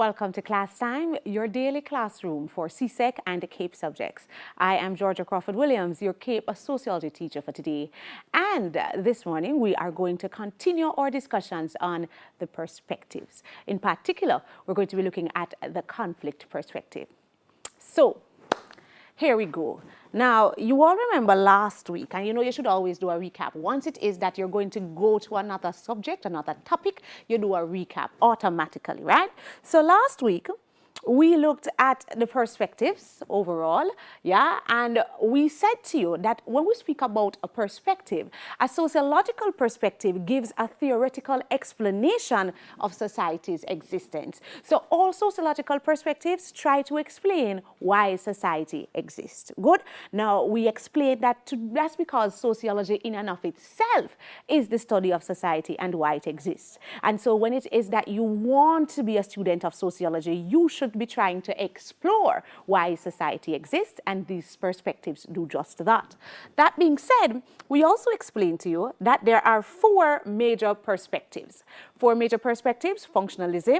Welcome to Class Time, your daily classroom for CSEC and CAPE subjects. I am Georgia Crawford-Williams, your CAPE Sociology teacher for today. And this morning, we are going to continue our discussions on the perspectives. In particular, we're going to be looking at the conflict perspective. So, here we go. Now, you all remember last week, and you know you should always do a recap. Once it is that you're going to go to another subject, another topic, you do a recap automatically, right? So last week, we looked at the perspectives overall, yeah, and we said to you that when we speak about a perspective, a sociological perspective gives a theoretical explanation of society's existence. So all sociological perspectives try to explain why society exists. Good. Now, we explained that that's because sociology in and of itself is the study of society and why it exists. And so when it is that you want to be a student of sociology, you should be trying to explore why society exists, and these perspectives do just that. That being said, we also explained to you that there are four major perspectives. Four major perspectives: functionalism,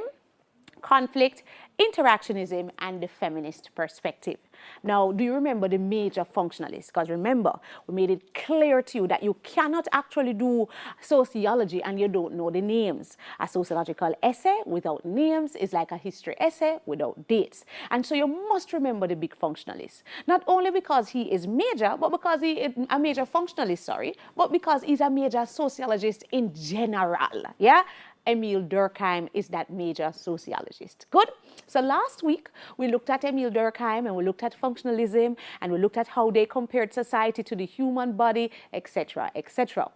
conflict, interactionism, and the feminist perspective. Now, do you remember the major functionalists? Because remember, we made it clear to you that you cannot actually do sociology and you don't know the names. A sociological essay without names is like a history essay without dates. And so you must remember the big functionalist. Not only because he is major, but because he is a major functionalist, but because he's a major sociologist in general, yeah? Emile Durkheim is that major sociologist. Good. So last week, we looked at Emile Durkheim and we looked at functionalism and we looked at how they compared society to the human body, etc., etc.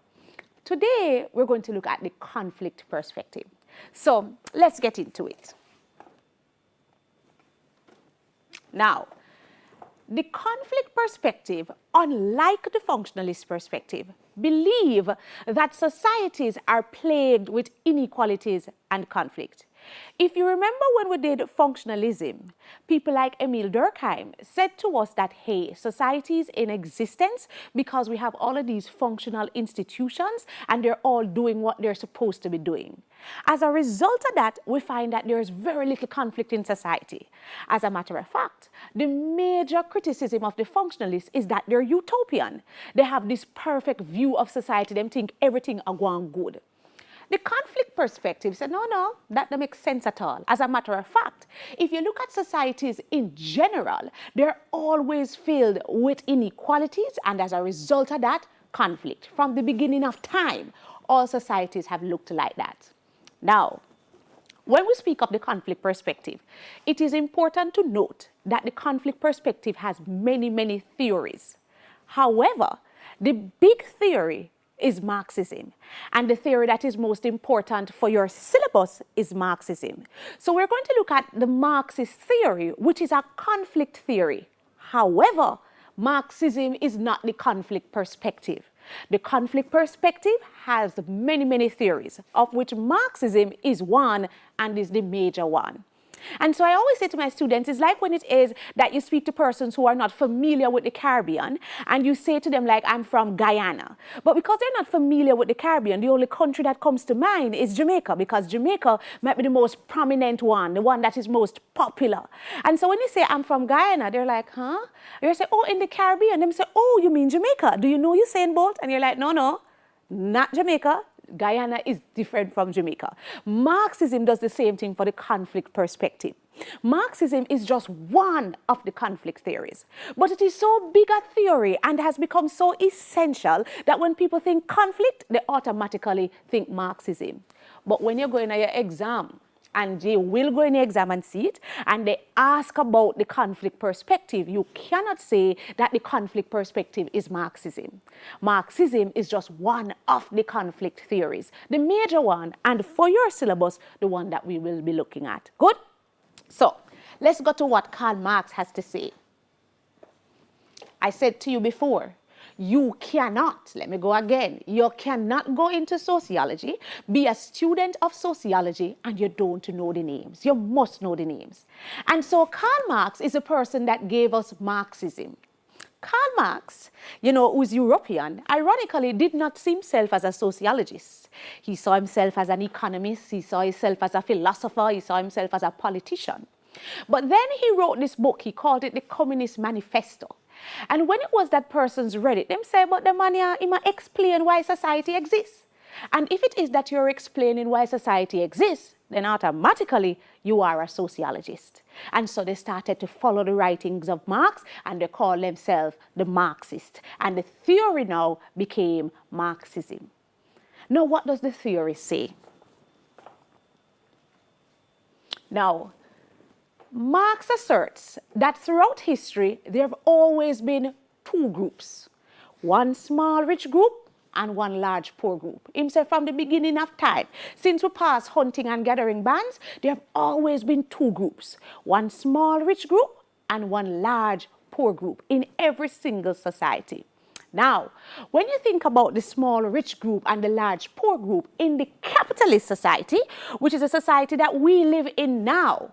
Today, we're going to look at the conflict perspective. So let's get into it. Now, the conflict perspective, unlike the functionalist perspective, believe that societies are plagued with inequalities and conflict. If you remember when we did functionalism, people like Emile Durkheim said to us that, hey, society is in existence because we have all of these functional institutions and they're all doing what they're supposed to be doing. As a result of that, we find that there is very little conflict in society. As a matter of fact, the major criticism of the functionalists is that they're utopian. They have this perfect view of society. They think everything is going good. The conflict perspective said, no, that doesn't make sense at all. As a matter of fact, if you look at societies in general, they're always filled with inequalities, and as a result of that, conflict. From the beginning of time, all societies have looked like that. Now, when we speak of the conflict perspective, it is important to note that the conflict perspective has many, many theories. However, the big theory is Marxism, and the theory that is most important for your syllabus is Marxism. So we're going to look at the Marxist theory, which is a conflict theory. However, Marxism is not the conflict perspective. The conflict perspective has many, many theories, of which Marxism is one and is the major one. And so I always say to my students, it's like when it is that you speak to persons who are not familiar with the Caribbean, and you say to them, like, I'm from Guyana. But because they're not familiar with the Caribbean, the only country that comes to mind is Jamaica, because Jamaica might be the most prominent one, the one that is most popular. And so when you say, I'm from Guyana, they're like, huh? You say, oh, in the Caribbean. They say, oh, you mean Jamaica? Do you know Usain Bolt? And you're like, no, not Jamaica. Guyana is different from Jamaica. Marxism does the same thing for the conflict perspective. Marxism is just one of the conflict theories, but it is so big a theory and has become so essential that when people think conflict, they automatically think Marxism. But when you're going to your exam, and they will go in the exam and see it, and they ask about the conflict perspective, you cannot say that the conflict perspective is Marxism. Marxism is just one of the conflict theories, the major one, and for your syllabus, the one that we will be looking at. Good? So, let's go to what Karl Marx has to say. I said to you before, you cannot, let me go again, you cannot go into sociology, be a student of sociology, and you don't know the names. You must know the names. And so Karl Marx is a person that gave us Marxism. Karl Marx, who's European, ironically did not see himself as a sociologist. He saw himself as an economist, he saw himself as a philosopher, he saw himself as a politician. But then he wrote this book, he called it the Communist Manifesto. And when it was that persons read it, them say, but the man here, he might explain why society exists. And if it is that you're explaining why society exists, then automatically you are a sociologist. And so they started to follow the writings of Marx, and they call themselves the Marxists. And the theory now became Marxism. Now, what does the theory say? Now, Marx asserts that throughout history, there have always been two groups. One small rich group and one large poor group. He said from the beginning of time, since we passed hunting and gathering bands, there have always been two groups. One small rich group and one large poor group in every single society. Now, when you think about the small rich group and the large poor group in the capitalist society, which is a society that we live in now,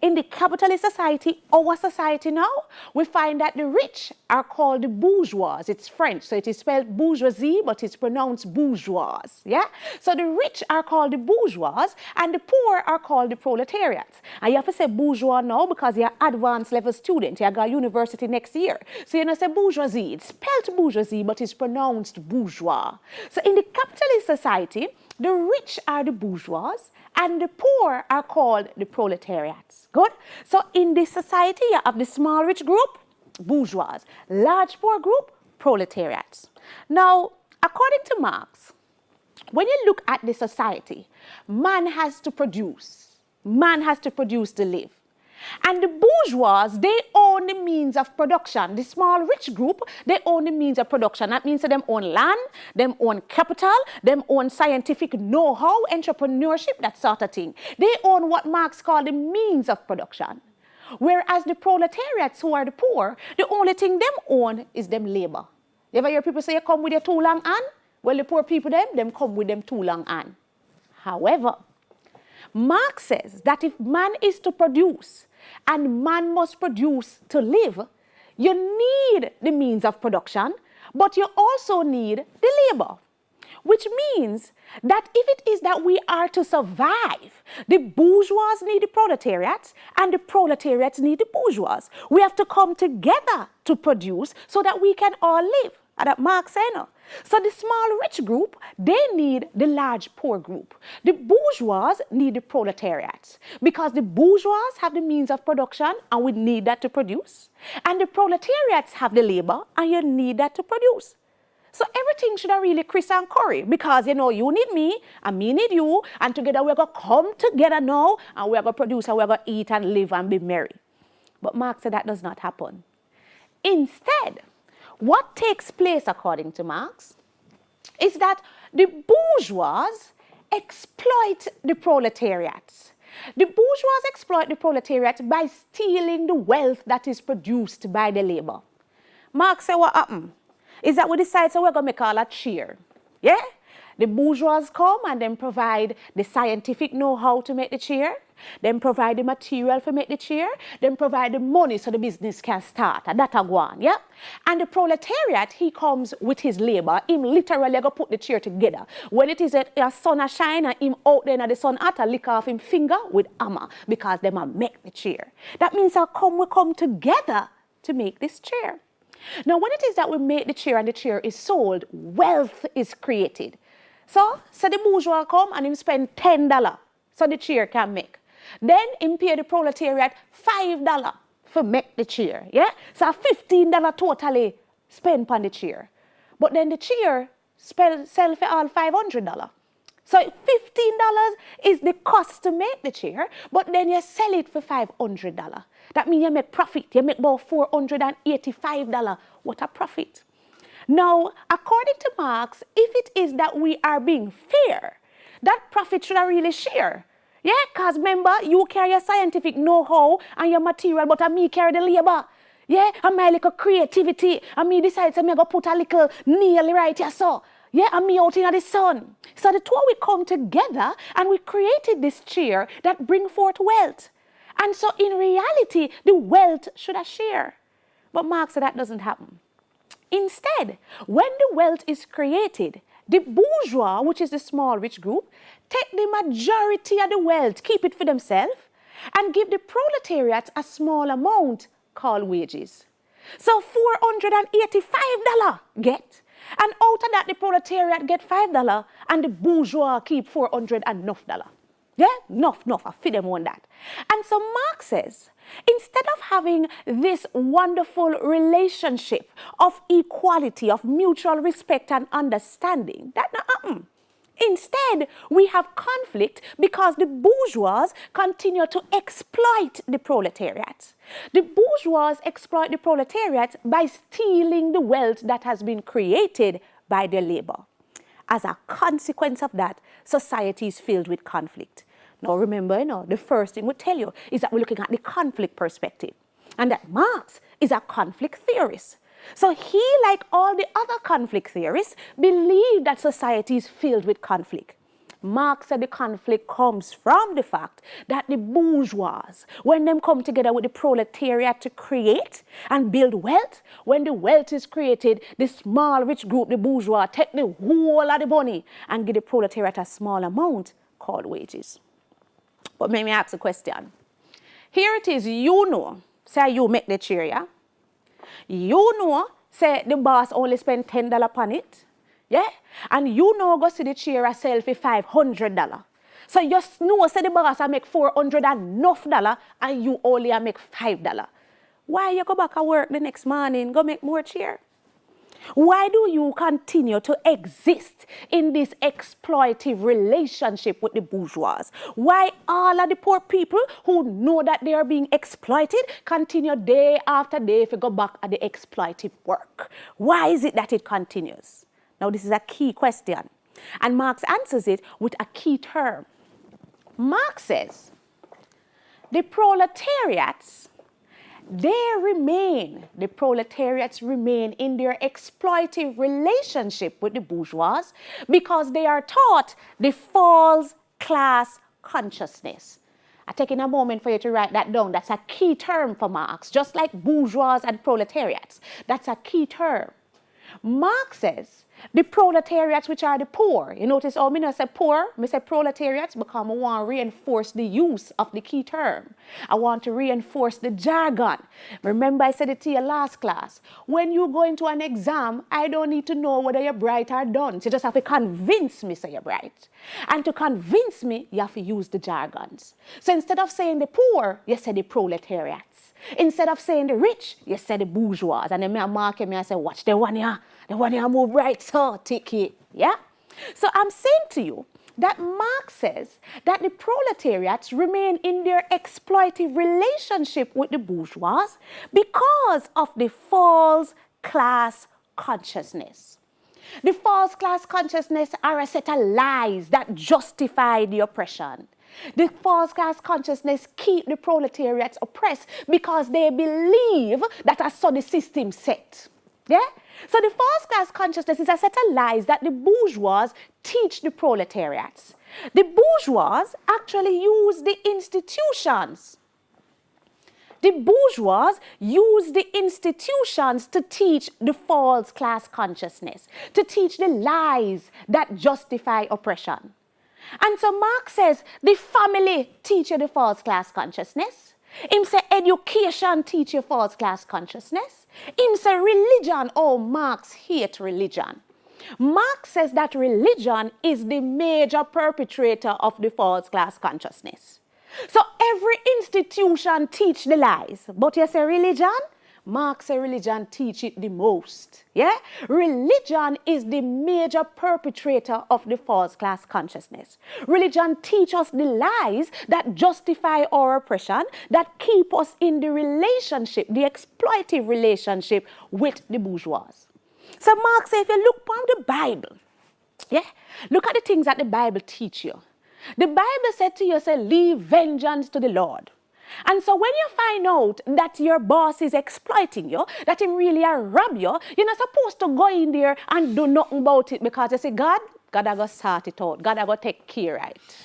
in the capitalist society, our society now, we find that the rich are called the bourgeois. It's French, so it is spelled bourgeoisie, but it's pronounced bourgeois. Yeah? So the rich are called the bourgeois, and the poor are called the proletariats. And you have to say bourgeois now because you're an advanced level student. You got university next year. So you know, say bourgeoisie. It's spelled bourgeoisie, but it's pronounced bourgeois. So in the capitalist society, the rich are the bourgeois, and the poor are called the proletariats. Good? So in this society, you have the small rich group, bourgeois, large poor group, proletariats. Now, according to Marx, when you look at the society, man has to produce. Man has to produce to live. And the bourgeois, they own the means of production. The small rich group, they own the means of production. That means that them own land, them own capital, them own scientific know-how, entrepreneurship, that sort of thing. They own what Marx called the means of production. Whereas the proletariats, who are the poor, the only thing them own is them labor. You ever hear people say, you come with your too long hand? Well, the poor people, them come with them too long hand. However, Marx says that if man is to produce, and man must produce to live, you need the means of production, but you also need the labor. Which means that if it is that we are to survive, the bourgeois need the proletariats, and the proletariats need the bourgeois. We have to come together to produce so that we can all live. And that Marx said no. So the small rich group, they need the large poor group. The bourgeois need the proletariats because the bourgeois have the means of production and we need that to produce. And the proletariats have the labor and you need that to produce. So everything should have really Chris and Corey because, you need me and me need you, and together we're going to come together now and we're going to produce and we're going to eat and live and be merry. But Marx said that does not happen. Instead, what takes place, according to Marx, is that the bourgeois exploit the proletariats. The bourgeois exploit the proletariats by stealing the wealth that is produced by the labor. Marx said what happened is that we decide so we're going to make all a cheer. Yeah? The bourgeois come and then provide the scientific know-how to make the chair. Then provide the material to make the chair. Then provide the money so the business can start. And that go on, yeah? And the proletariat, he comes with his labor. Him literally go put the chair together. When it is a sun a shine and him out there and the sun at a lick off him finger with hammer because them a make the chair. That means we come together to make this chair. Now, when it is that we make the chair and the chair is sold, wealth is created. So the bourgeois come and him spend $10 so the chair can make. Then him pay the proletariat $5 for make the chair. Yeah? So $15 totally spent on the chair. But then the chair sell for all $500. So $15 is the cost to make the chair, but then you sell it for $500. That means you make profit. You make about $485. What a profit. Now, according to Marx, if it is that we are being fair, that profit should I really share. Yeah, because remember, you carry your scientific know-how and your material, but me carry the labor. Yeah, and my little creativity, and me decide to go put a little nail right here, so. Yeah, and me out in the sun. So the two we come together and we created this chair that bring forth wealth. And so in reality, the wealth should I share. But Marx said that doesn't happen. Instead, when the wealth is created, the bourgeois, which is the small rich group, take the majority of the wealth, keep it for themselves, and give the proletariat a small amount called wages. So $485 get, and out of that the proletariat get $5, and the bourgeois keep $400 and enough. Yeah, enough, I feed them on that. And so Marx says, instead of having this wonderful relationship of equality, of mutual respect and understanding, that not happen. Instead, we have conflict because the bourgeois continue to exploit the proletariat. The bourgeois exploit the proletariat by stealing the wealth that has been created by their labor. As a consequence of that, society is filled with conflict. Now remember, the first thing we tell you is that we're looking at the conflict perspective, and that Marx is a conflict theorist. So he, like all the other conflict theorists, believed that society is filled with conflict. Marx said the conflict comes from the fact that the bourgeois, when them come together with the proletariat to create and build wealth, when the wealth is created, the small rich group, the bourgeois, take the whole of the money and give the proletariat a small amount called wages. But let me ask a question. Here it is, say you make the chair, yeah? Say the boss only spend $10 upon it, yeah? And go see the chair sell for $500. So you know, say the boss I make $400 and enough dollar, and you only make $5. Why you go back and work the next morning, go make more chair? Why do you continue to exist in this exploitive relationship with the bourgeois? Why all of the poor people who know that they are being exploited continue day after day to go back at the exploitive work? Why is it that it continues? Now, this is a key question, and Marx answers it with a key term. Marx says, the proletariats, the proletariats remain in their exploitive relationship with the bourgeois because they are taught the false class consciousness. I'm taking a moment for you to write that down. That's a key term for Marx, just like bourgeois and proletariats. That's a key term. Marx says the proletariats, which are the poor. You notice how I say poor, I say proletariats because I want to reinforce the use of the key term. I want to reinforce the jargon. Remember I said it to you last class. When you go into an exam, I don't need to know whether you're bright or dumb. You just have to convince me so you're bright. And to convince me, you have to use the jargons. So instead of saying the poor, you say the proletariats. Instead of saying the rich, you say the bourgeois. And then I mark him and I say, watch the one here. The one here move right, so take it. Yeah? So I'm saying to you that Marx says that the proletariats remain in their exploitive relationship with the bourgeois because of the false class consciousness. The false class consciousness are a set of lies that justify the oppression. The false class consciousness keep the proletariats oppressed because they believe that that's so the system set. Yeah? So the false class consciousness is a set of lies that the bourgeois teach the proletariats. The bourgeois actually use the institutions. The bourgeois use the institutions to teach the false class consciousness, to teach the lies that justify oppression. And so Marx says the family teach you the false class consciousness. Him say education teach you false class consciousness. Him say religion, oh, Marx hate religion. Marx says that religion is the major perpetrator of the false class consciousness. So every institution teach the lies, but you say religion? Marx say religion teach it the most. Yeah? Religion is the major perpetrator of the false class consciousness. Religion teach us the lies that justify our oppression, that keep us in the relationship, the exploitive relationship with the bourgeois. So Marx say if you look upon the Bible, yeah, look at the things that the Bible teach you. The Bible said to you, say, leave vengeance to the Lord. And so when you find out that your boss is exploiting you, that he really rob you, you're not supposed to go in there and do nothing about it because you say, God, I go sort it out. God, I go take care of it.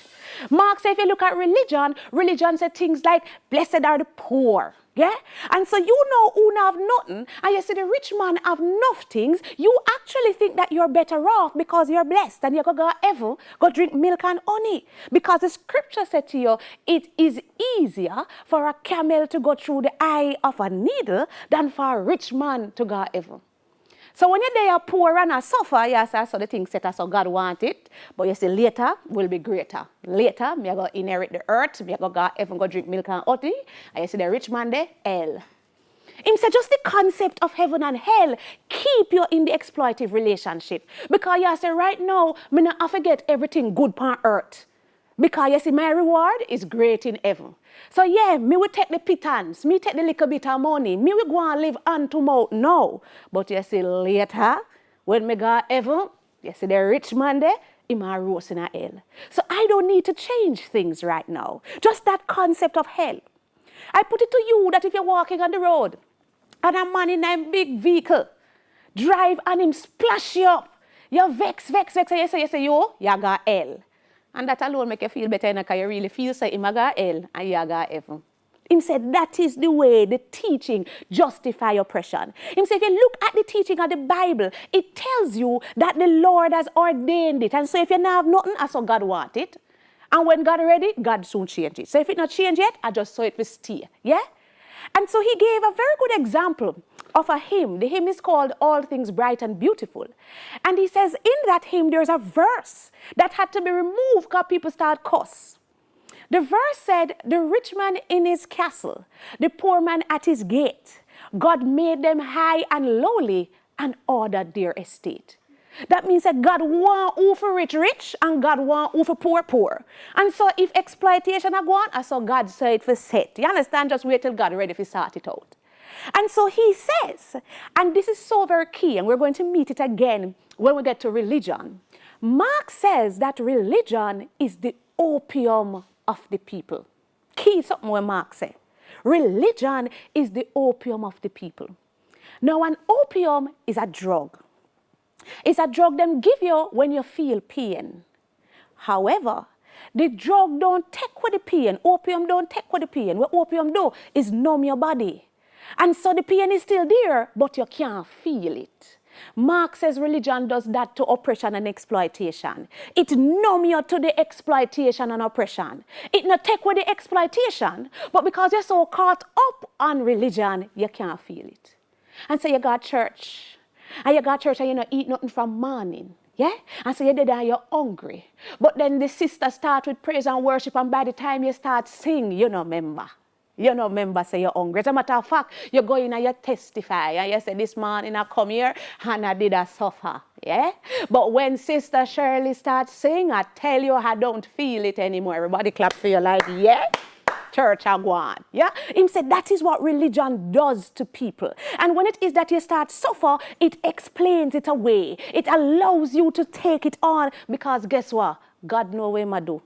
Marx said if you look at religion, religion said things like, blessed are the poor. Yeah? And so you know who have nothing, and you see the rich man have enough things, you actually think that you're better off because you're blessed and you go heaven, go drink milk and honey. Because the scripture said to you, it is easier for a camel to go through the eye of a needle than for a rich man to go heaven. So when you're there poor and a suffer, yes, I saw the thing set as so God want it, but you see later will be greater. Later, me go inherit the earth, me go heaven, go drink milk and honey, and you see the rich man there, hell. Him say just the concept of heaven and hell keep you in the exploitative relationship. Because you say right now, me not forget everything good on earth. Because you see my reward is great in heaven. So yeah, me will take the pittance, me take the little bit of money, me will go and live hand to mouth now. But you see later, when me go heaven, you see the rich man there, him a roast in a hell. So I don't need to change things right now. Just that concept of hell. I put it to you that if you're walking on the road and a man in a big vehicle drive and him splash you up, you vex, and you say, yo, you got hell. And that alone make you feel better because you really feel so him got hell and you got heaven. Him said that is the way the teaching justify oppression. Him said if you look at the teaching of the Bible, it tells you that the Lord has ordained it. And so if you now have nothing, I saw God want it. And when God ready, God soon change it. So if it not change yet, I just saw it will stay. Yeah? And so he gave a very good example of a hymn. The hymn is called All Things Bright and Beautiful. And he says in that hymn there's a verse that had to be removed because people start cuss. The verse said, the rich man in his castle, the poor man at his gate. God made them high and lowly and ordered their estate. That means that God want who for rich and God want who for poor. And so if exploitation are going, I saw God say it for set. You understand? Just wait till God ready to sort it out. And so he says, and this is so very key, and we're going to meet it again when we get to religion. Marx says that religion is the opium of the people. Key something what Marx said. Religion is the opium of the people. Now an opium is a drug. It's a drug them give you when you feel pain. However, the drug don't take with the pain. Opium don't take with the pain. What opium do is numb your body. And so the pain is still there, but you can't feel it. Marx says religion does that to oppression and exploitation. It numb you to the exploitation and oppression. It not take with the exploitation, but because you're so caught up on religion, you can't feel it. And so you got church. And you got church and you don't eat nothing from morning. Yeah? And so you're there and you're hungry. But then the sister start with praise and worship, and by the time you start sing, you don't remember. You don't remember say you're hungry. As a matter of fact, you go in and you testify. And you say, this morning I come here and I did a suffer. Yeah? But when Sister Shirley starts singing, I tell you I don't feel it anymore. Everybody clap for you like, yeah? Church are gone. Yeah? Him said that is what religion does to people. And when it is that you start suffer, it explains it away. It allows you to take it on because guess what? God know what I do.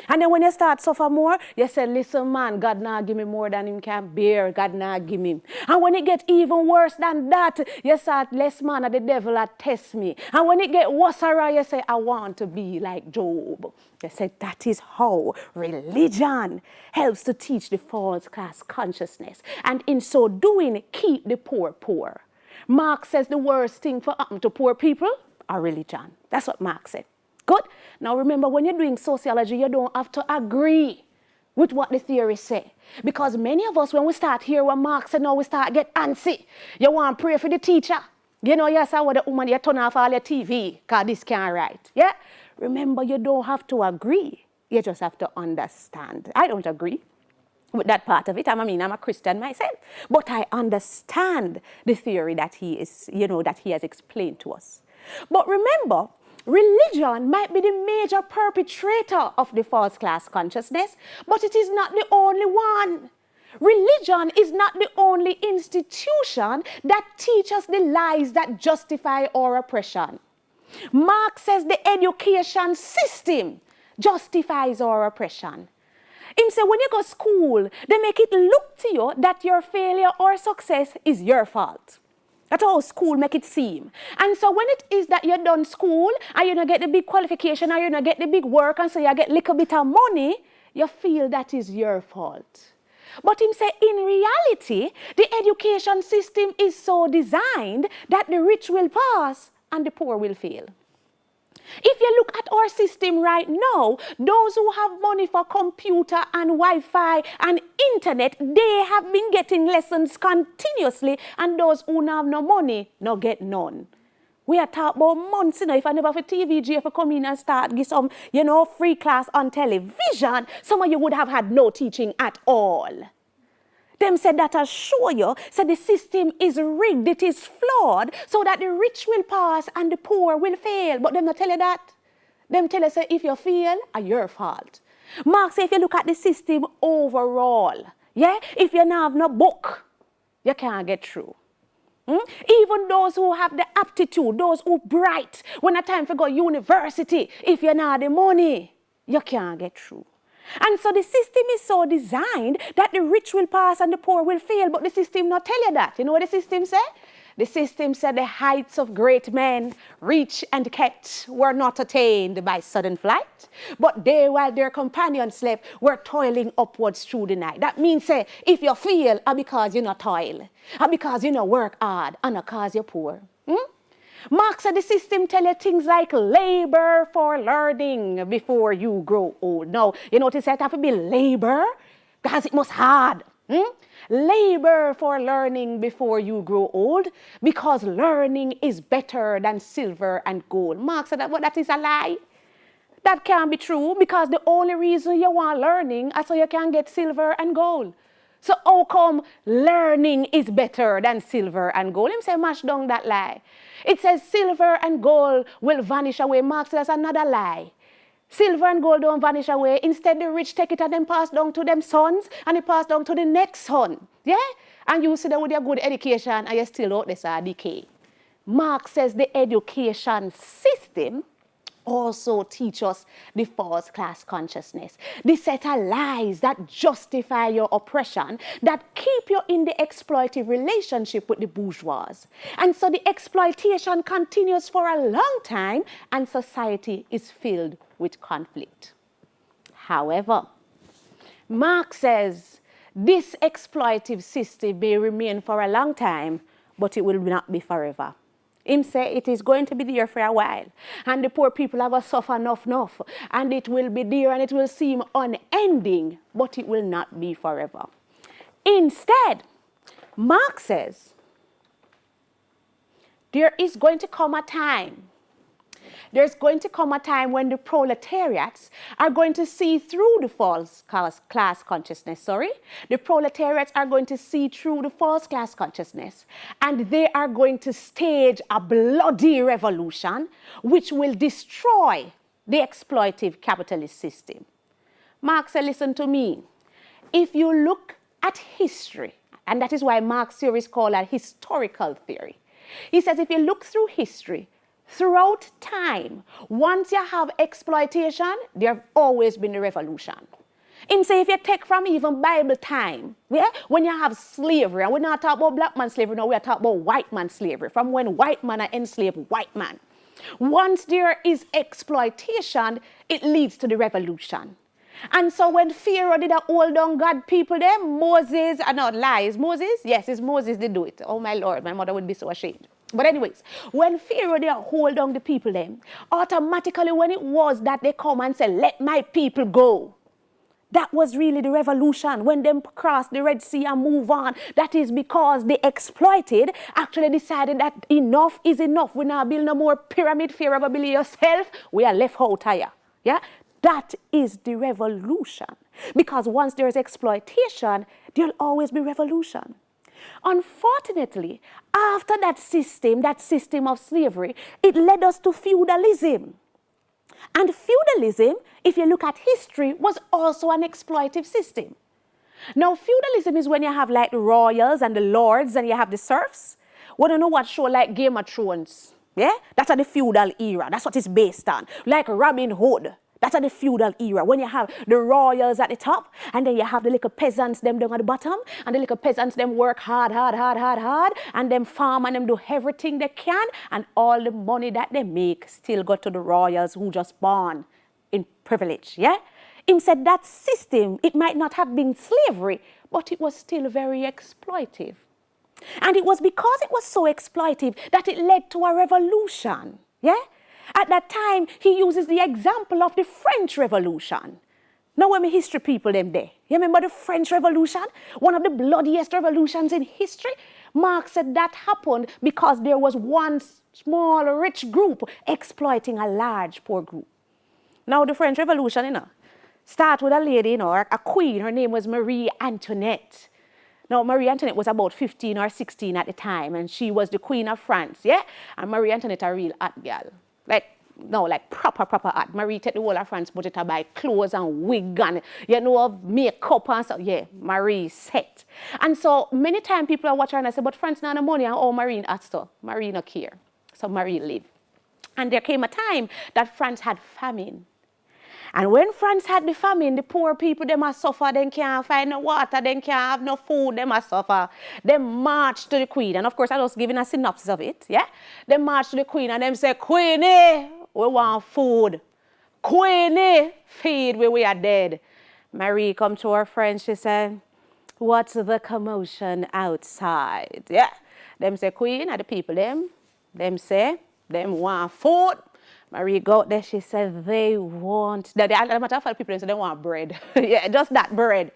And then when you start suffer more, you say, listen man, God now give me more than him can bear. God now give me. And when it get even worse than that, you start, less man of the devil that test me. And when it get worse, you say, I want to be like Job. You say, that is how religion helps to teach the false class consciousness. And in so doing, keep the poor poor. Marx says the worst thing for happen to poor people are religion. That's what Marx said. Good. Now remember, when you're doing sociology, you don't have to agree with what the theories say. Because many of us, when we start here what Marx said, now we start get antsy. You want to pray for the teacher. You know, you say, what the woman, you turn off all your TV, because this can't write. Yeah? Remember, you don't have to agree. You just have to understand. I don't agree with that part of it. I'm a Christian myself. But I understand the theory that he is, that he has explained to us. But remember, religion might be the major perpetrator of the false class consciousness, but it is not the only one. Religion is not the only institution that teaches the lies that justify our oppression. Marx says the education system justifies our oppression. Him say when you go to school, they make it look to you that your failure or success is your fault. That's how school make it seem. And so when it is that you're done school and you don't get the big qualification and you don't get the big work and so you get a little bit of money, you feel that is your fault. But him say, in reality, the education system is so designed that the rich will pass and the poor will fail. If you look at our system right now, those who have money for computer and Wi-Fi and internet, they have been getting lessons continuously, and those who have no money, no get none. We are talking about months, if I never for TVG, if I come in and start give some, free class on television, some of you would have had no teaching at all. Them said that I show you, said the system is rigged, it is flawed, so that the rich will pass and the poor will fail. But them not tell you that. Them tell you, say, if you fail, it's your fault. Marx say, if you look at the system overall, if you don't have no book, you can't get through. Even those who have the aptitude, those who bright, when it's time to go to university, if you don't have the money, you can't get through. And so the system is so designed that the rich will pass and the poor will fail, but the system not tell you that. You know what the system say? The system said the heights of great men, reached and kept, were not attained by sudden flight, but they, while their companions slept, were toiling upwards through the night. That means, say, if you fail, it's because you not toil, it's because you not work hard, and not because you're poor. Marx said the system tell you things like labor for learning before you grow old. No, you notice it have to be labor because it must hard. Labor for learning before you grow old because learning is better than silver and gold. Marx said that is a lie. That can't be true because the only reason you want learning is so you can get silver and gold. So how come learning is better than silver and gold? Him say mash down that lie. It says silver and gold will vanish away. Marx says that's another lie. Silver and gold don't vanish away. Instead, the rich take it and then pass down to them sons and it pass down to the next son. And you see that with your good education and you still out there decay. Marx says the education system also teach us the false class consciousness, the set of lies that justify your oppression, that keep you in the exploitative relationship with the bourgeois. And so the exploitation continues for a long time and society is filled with conflict. However, Marx says this exploitative system may remain for a long time, but it will not be forever. Him say it is going to be there for a while. And the poor people have to suffer enough. And it will be there and it will seem unending, but it will not be forever. Instead, Marx says, there is going to come a time. There's going to come a time when the proletariats are going to see through the false class consciousness, The proletariats are going to see through the false class consciousness, and they are going to stage a bloody revolution which will destroy the exploitative capitalist system. Marx said, listen to me. If you look at history, and that is why Marx theory is called a historical theory. He says if you look through history, throughout time, once you have exploitation, there have always been a revolution. Him say if you take from even Bible time, when you have slavery, and we're not talking about black man slavery, no, we're talking about white man slavery, from when white man are enslaved white man. Once there is exploitation, it leads to the revolution. And so when Pharaoh did hold on God people there, Moses, not lies, Moses? Yes, it's Moses did do it. Oh my Lord, my mother would be so ashamed. But anyways, when Pharaoh they hold on the people them, automatically when it was that they come and say, let my people go, that was really the revolution. When them cross the Red Sea and move on, that is because the exploited actually decided that enough is enough. We now build no more pyramid, Pharaoh go build yourself. We are left out here. That is the revolution. Because once there is exploitation, there will always be revolution. Unfortunately, after that system of slavery, it led us to feudalism. And feudalism, if you look at history, was also an exploitative system. Now, feudalism is when you have like the royals and the lords and you have the serfs. Want to know what show like Game of Thrones? That's the feudal era. That's what it's based on. Like Robin Hood. That's at the feudal era, when you have the royals at the top, and then you have the little peasants, them down at the bottom, and the little peasants, them work hard, and them farm and them do everything they can, and all the money that they make still go to the royals who just born in privilege, yeah? Him said that system, it might not have been slavery, but it was still very exploitive. And it was because it was so exploitive that it led to a revolution, yeah? At that time, he uses the example of the French Revolution. Now, when we history people them there, you remember the French Revolution? One of the bloodiest revolutions in history? Marx said that happened because there was one small rich group exploiting a large poor group. Now, the French Revolution, start with a lady, a queen. Her name was Marie Antoinette. Now, Marie Antoinette was about 15 or 16 at the time, and she was the queen of France, yeah? And Marie Antoinette a real hot girl. Like proper hot. Marie take the whole of France budget to buy clothes and wig and, makeup and stuff. Yeah, Marie set. And so many times people are watching and I say, but France not the money and all Marie hot stuff. Marie not care. So Marie live. And there came a time that France had famine. And when France had the famine, the poor people, they must suffer, they can't find no water, they can't have no food, they must suffer. They marched to the queen. And of course, I was giving a synopsis of it, yeah? They marched to the queen and them say, Queenie, we want food. Queenie, feed where we are dead. Marie come to her friend, she said, what's the commotion outside? Yeah. Them say, Queen, are the people them say, them want food. Marie go out there, she said, they want, the matter of fact, people say they want bread. Yeah, just that bread.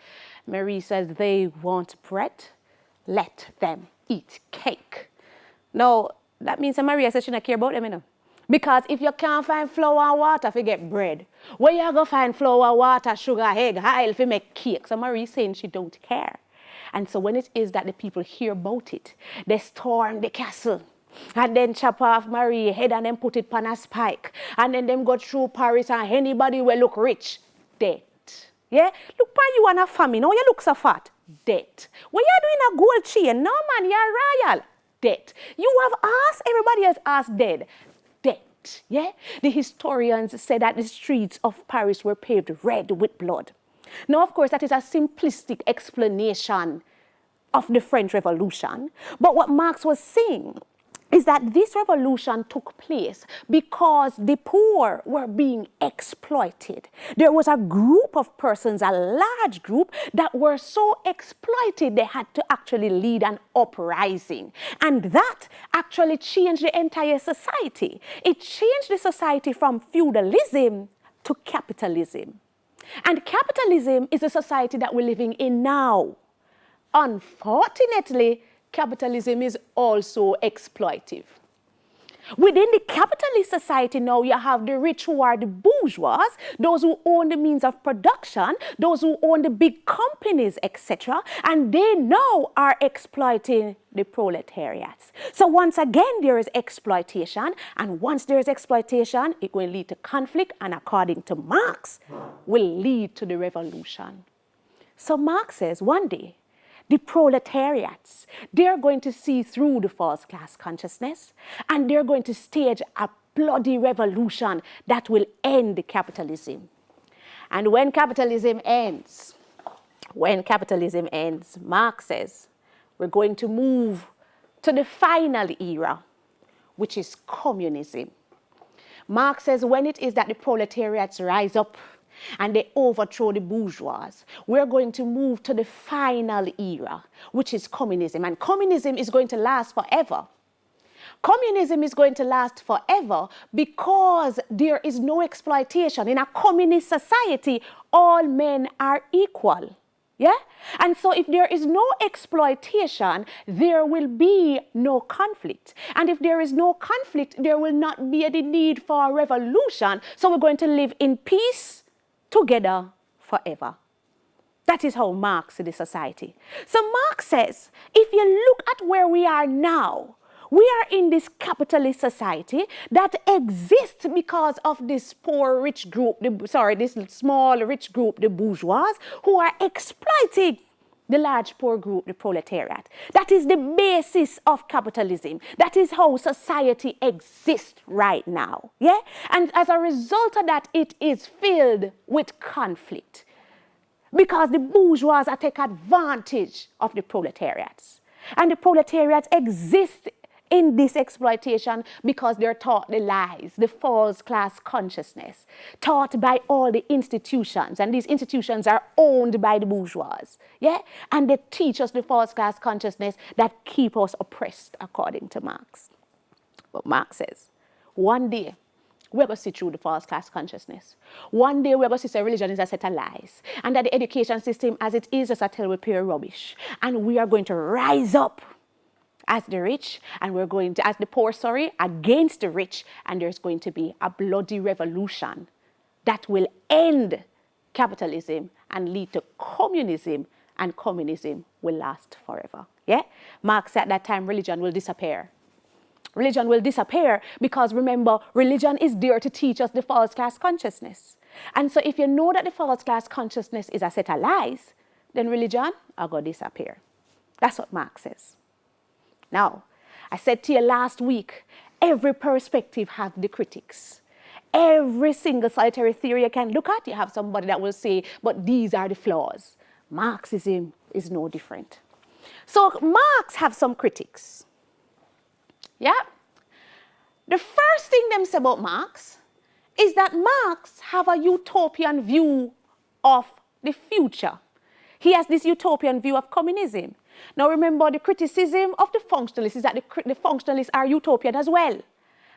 Marie says, they want bread, let them eat cake. Now, that means that Maria says she don't care about them, Because if you can't find flour and water to get bread, where you go find flour, water, sugar, egg, oil to make cake? So Marie saying she don't care. And so when it is that the people hear about it, they storm the castle. And then chop off Marie's head and then put it on a spike. And then them go through Paris and anybody will look rich, dead. Yeah? Look upon you and a famine. Oh, you look so fat, dead. What you doing a gold chain? No man, you're royal, dead. You have asked, everybody has asked dead. Dead. Yeah? The historians say that the streets of Paris were paved red with blood. Now, of course, that is a simplistic explanation of the French Revolution. But what Marx was saying is that this revolution took place because the poor were being exploited. There was a group of persons, a large group, that were so exploited they had to actually lead an uprising. And that actually changed the entire society. It changed the society from feudalism to capitalism. And capitalism is the society that we're living in now. Unfortunately, capitalism is also exploitive. Within the capitalist society now, you have the rich who are the bourgeois, those who own the means of production, those who own the big companies, etc. And they now are exploiting the proletariats. So once again, there is exploitation. And once there is exploitation, it will lead to conflict. And according to Marx, will lead to the revolution. So Marx says one day, the proletariats, they're going to see through the false class consciousness and they're going to stage a bloody revolution that will end capitalism. And when capitalism ends, Marx says, we're going to move to the final era, which is communism. Marx says when it is that the proletariats rise up and they overthrow the bourgeois, we're going to move to the final era, which is communism. And communism is going to last forever. Communism is going to last forever because there is no exploitation. In a communist society, all men are equal. Yeah? And so if there is no exploitation, there will be no conflict. And if there is no conflict, there will not be any need for a revolution. So we're going to live in peace together forever. That is how Marx sees the society. So Marx says, if you look at where we are now, we are in this capitalist society that exists because of this poor rich group, this small rich group, the bourgeois, who are exploiting the large poor group, the proletariat. That is the basis of capitalism. That is how society exists right now. Yeah? And as a result of that, it is filled with conflict. Because the bourgeois take advantage of the proletariats. And the proletariats exist in this exploitation because they're taught the lies, the false class consciousness, taught by all the institutions. And these institutions are owned by the bourgeois. Yeah? And they teach us the false class consciousness that keep us oppressed, according to Marx. But Marx says, one day, we're going to see through the false class consciousness. One day we're going to see religion is a set of lies. And that the education system as it is just a tell with pure rubbish. And we are going to rise up as the rich, and we're going to, as the poor, against the rich. And there's going to be a bloody revolution that will end capitalism and lead to communism, and communism will last forever. Yeah? Marx said at that time religion will disappear. Religion will disappear because, remember, religion is there to teach us the false class consciousness. And so if you know that the false class consciousness is a set of lies, then religion are going to disappear. That's what Marx says. Now, I said to you last week, every perspective has the critics. Every single solitary theory you can look at, you have somebody that will say, but these are the flaws. Marxism is no different. So Marx have some critics. Yeah? The first thing them say about Marx is that Marx have a utopian view of the future. He has this utopian view of communism. Now remember, the criticism of the functionalists is that the functionalists are utopian as well.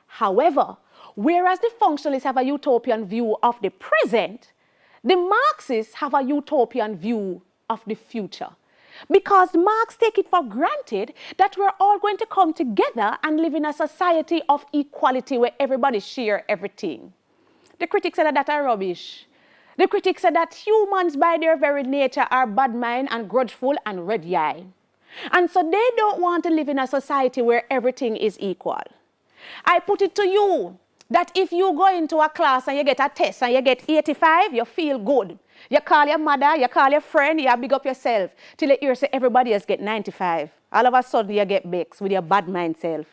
However, whereas the functionalists have a utopian view of the present, the Marxists have a utopian view of the future. Because Marx take it for granted that we're all going to come together and live in a society of equality where everybody share everything. The critics said that are rubbish. The critics said that humans by their very nature are bad mind and grudgeful and red eye. And so they don't want to live in a society where everything is equal. I put it to you that if you go into a class and you get a test and you get 85, you feel good. You call your mother, you call your friend, you big up yourself till you hear say everybody else get 95. All of a sudden you get vexed with your bad mind self.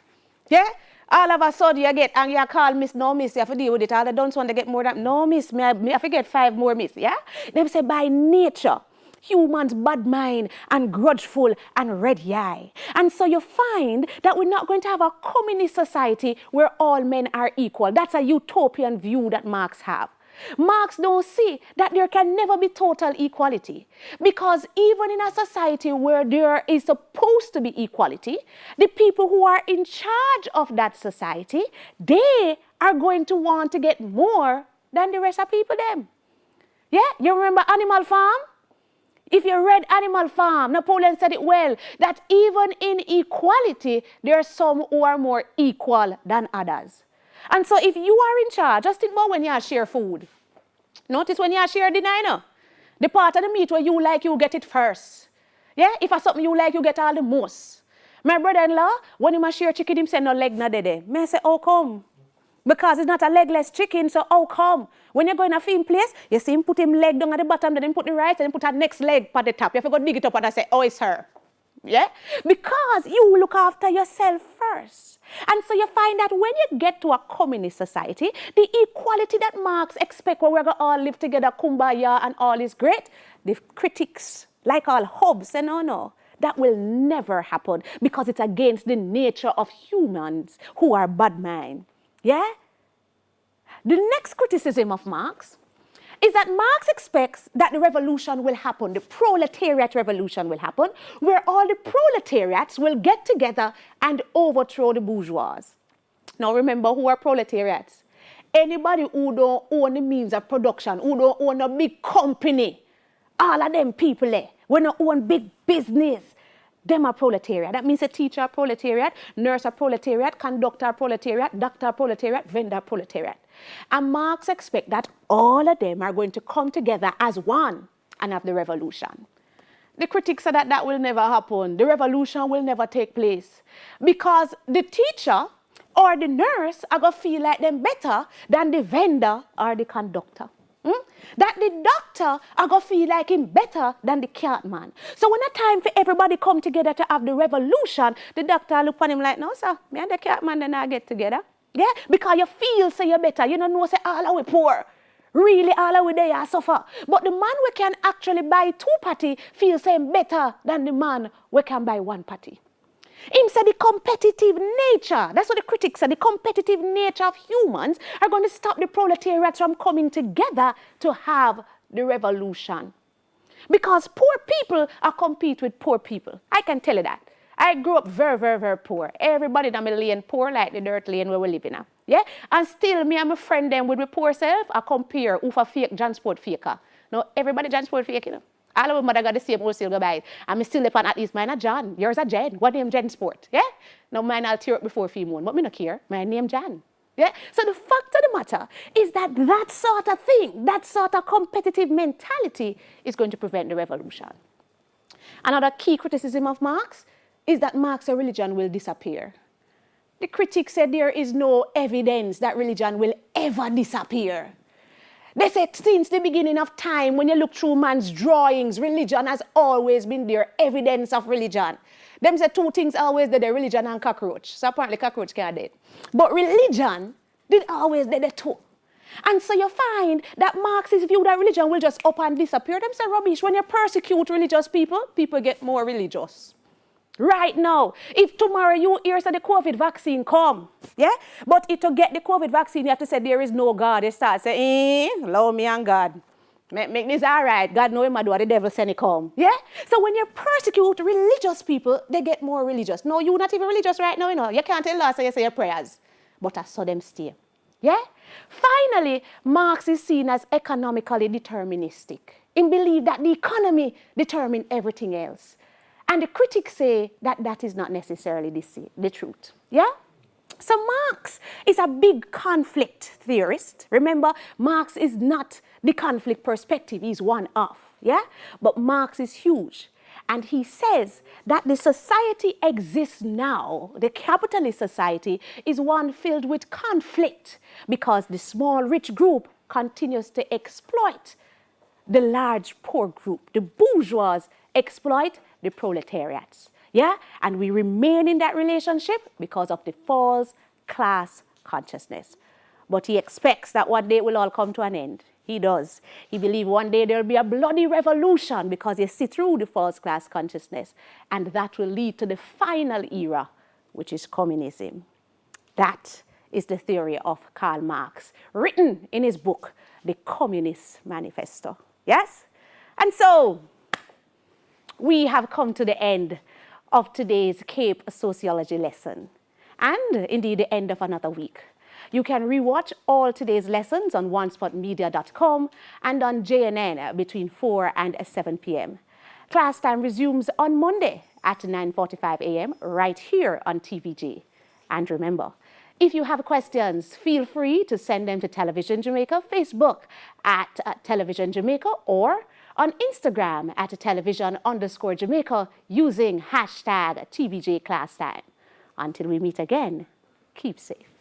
Yeah? All of a sudden you get and you call miss, no miss, you have to deal with it. All the don't want to get more than, no miss, me have to get 5 more miss. Yeah? They say by nature, humans bad mind and grudgeful and red eye. And so you find that we're not going to have a communist society where all men are equal. That's a utopian view that Marx have. Marx don't see that there can never be total equality, because even in a society where there is supposed to be equality, the people who are in charge of that society, they are going to want to get more than the rest of people them. Yeah, you remember Animal Farm? If you read Animal Farm, Napoleon said it well, that even in equality, there are some who are more equal than others. And so if you are in charge, just think about when you share food. Notice when you share dinner, the part of the meat where you like, you get it first. Yeah? If it's something you like, you get all the most. My brother-in-law, when he share chicken, he said no leg not there. I say, how come? Because it's not a legless chicken, so how come? When you go in a film place, you see him put him leg down at the bottom, then him put the rice, and then put a next leg at the top. You have to go dig it up and I say, oh, it's her. Yeah? Because you look after yourself first. And so you find that when you get to a communist society, the equality that Marx expects, where we're going to all live together, kumbaya, and all is great, the critics, like all Hobbes, say, no, that will never happen because it's against the nature of humans who are bad mind. Yeah? The next criticism of Marx is that Marx expects that the revolution will happen, the proletariat revolution will happen, where all the proletariats will get together and overthrow the bourgeois. Now remember, who are proletariats? Anybody who don't own the means of production, who don't own a big company, all of them people there, who don't own big business, them are proletariat. That means a teacher proletariat, nurse a proletariat, conductor proletariat, doctor proletariat, vendor proletariat. And Marx expects that all of them are going to come together as one and have the revolution. The critics say that that will never happen. The revolution will never take place because the teacher or the nurse are going to feel like them better than the vendor or the conductor. That the doctor are going to feel like him better than the cat man. So when a time for everybody come together to have the revolution, the doctor look on him like, no, sir, me and the cat man then I get together. Yeah? Because you feel say you're better. You don't know say all are we poor. Really all are we there suffer. But the man we can actually buy 2 patty feel saying better than the man we can buy 1 patty. Him said the competitive nature, that's what the critics said, the competitive nature of humans are going to stop the proletariats from coming together to have the revolution. Because poor people are compete with poor people. I can tell you that. I grew up very, very, very poor. Everybody in my lane poor like the dirt lane where we live in. Yeah? And still me and my friend them with my poor self, I compare who for fake transport faker. Now everybody transport fake, you know. All of them mother got the same wholesale go buy it. And me still live on at least mine a John. Yours a Jen. What name Jen Sport? Yeah? Now mine I'll tear up before female, but me no care. My name Jan. Yeah? So the fact of the matter is that that sort of thing, that sort of competitive mentality is going to prevent the revolution. Another key criticism of Marx is that Marx's religion will disappear. The critics said there is no evidence that religion will ever disappear. They said since the beginning of time, when you look through man's drawings, religion has always been there, evidence of religion. Them say 2 things always there, religion and cockroach. So apparently cockroach can't dead. But religion did always there too. And so you find that Marxist view that religion will just up and disappear. Them say rubbish. When you persecute religious people, people get more religious. Right now, if tomorrow you hear that the COVID vaccine come, yeah? But if to get the COVID vaccine, you have to say there is no God. They start saying, love me and God. Make this all right. God know him do what the devil send it come. Yeah? So when you persecute religious people, they get more religious. No, you're not even religious right now, you know. You can't tell us so you say your prayers. But I saw them stay. Yeah? Finally, Marx is seen as economically deterministic. He believes that the economy determines everything else. And the critics say that that is not necessarily the truth. Yeah? So Marx is a big conflict theorist. Remember, Marx is not the conflict perspective. He's one of. Yeah? But Marx is huge. And he says that the society exists now, the capitalist society, is one filled with conflict because the small rich group continues to exploit the large poor group. The bourgeois exploit the proletariats. Yeah? And we remain in that relationship because of the false class consciousness. But he expects that one day it will all come to an end. He does. He believes one day there will be a bloody revolution because you see through the false class consciousness. And that will lead to the final era, which is communism. That is the theory of Karl Marx, written in his book, The Communist Manifesto. Yes? And so, we have come to the end of today's Cape Sociology lesson, and indeed the end of another week. You can rewatch all today's lessons on onespotmedia.com and on JNN between 4 and 7 p.m. Class time resumes on Monday at 9:45 a.m. right here on TVG. And remember, if you have questions, feel free to send them to Television Jamaica, Facebook at Television Jamaica, or on Instagram at television_Jamaica using hashtag TVJ Class Time. Until we meet again, keep safe.